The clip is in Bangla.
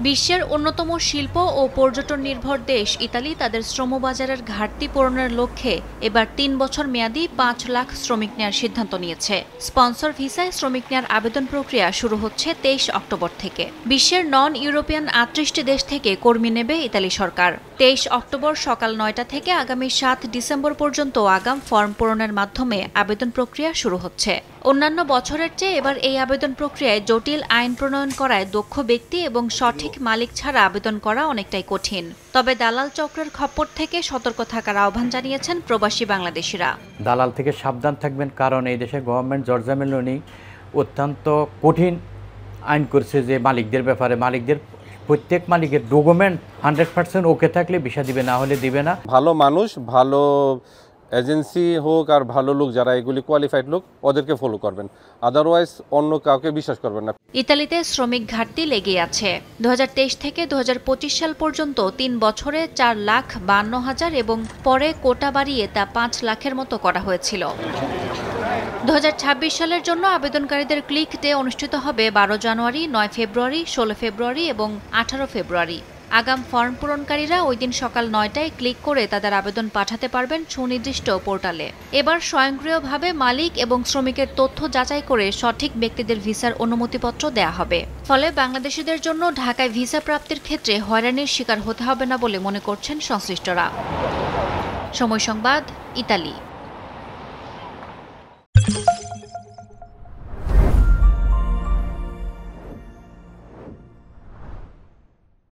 বিশ্বের অন্যতম শিল্প ও পর্যটন নির্ভর দেশ ইতালি তাদের শ্রমবাজারের ঘাটতি পূরণের লক্ষ্যে এবার ৩ বছর মেয়াদী ৫ লাখ শ্রমিক নেওয়ার সিদ্ধান্ত নিয়েছে। স্পন্সর ভিসায় শ্রমিক নেওয়ার আবেদন প্রক্রিয়া শুরু হচ্ছে ২৩ অক্টোবর থেকে। বিশ্বের নন ইউরোপিয়ান ৩৮টি দেশ থেকে কর্মী নেবে ইতালি সরকার। ২৩ অক্টোবর সকাল ৯টা থেকে আগামী ৭ ডিসেম্বর পর্যন্ত আগাম ফর্ম পূরণের মাধ্যমে আবেদন প্রক্রিয়া শুরু হচ্ছে। অন্যান্য বছরের চেয়ে এবার এই আবেদন প্রক্রিয়ায় জটিল আইন প্রণয়ন করায় দক্ষ ব্যক্তি এবং সঠিক মালিক ছাড়া আবেদন করা অনেকটাই কঠিন। তবে দালাল চক্রের খপ্পর থেকে সতর্ক থাকার আহ্বান জানিয়েছেন প্রবাসী বাংলাদেশিরা। দালাল থেকে সাবধান থাকবেন, কারণ এই দেশে গভর্নমেন্ট জর্জা মেলোনি অত্যন্ত কঠিন আইন করছে যে মালিকদের ব্যাপারে প্রত্যেক মালিকের ডকুমেন্ট 100% ওকে থাকলে ভিসা দিবে, না হলে দিবে না। ভালো মানুষ, ভালো এজেন্সি হোক আর ভালো লোক যারা এগুলি কোয়ালিফাইড লোক, ওদেরকে ফলো করবেন, আদারওয়াইজ অন্য কাউকে বিশ্বাস করবেন না। ইতালিতে শ্রমিক ঘাটতি লেগেই আছে। ২০২৩ থেকে ২০২৫ সাল পর্যন্ত ৩ বছরে ৪,৫২,০০০ এবং পরে কোটা বাড়িয়ে তা ৫ লাখের মতো করা হয়েছিল। ২০২৬ সালের জন্য আবেদনকারীদের ক্লিক ডে অনুষ্ঠিত হবে ১২ জানুয়ারি, ৯ ফেব্রুয়ারি, ১৬ ফেব্রুয়ারি এবং ১৮ ফেব্রুয়ারি। আগাম ফর্ম পূরণকারীরা ওই দিন সকাল ৯টায় ক্লিক করে তাদের আবেদন পাঠাতে পারবেন সুনির্দিষ্ট পোর্টালে। এবার স্বয়ংক্রিয়ভাবে মালিক এবং শ্রমিকের তথ্য যাচাই করে সঠিক ব্যক্তিদের ভিসার অনুমতিপত্র দেয়া হবে। ফলে বাংলাদেশিদের জন্য ঢাকায় ভিসা প্রাপ্তির ক্ষেত্রে হয়রানির শিকার হতে হবে না বলে মনে করছেন সংশ্লিষ্টরা। সময় সংবাদ, ইতালি।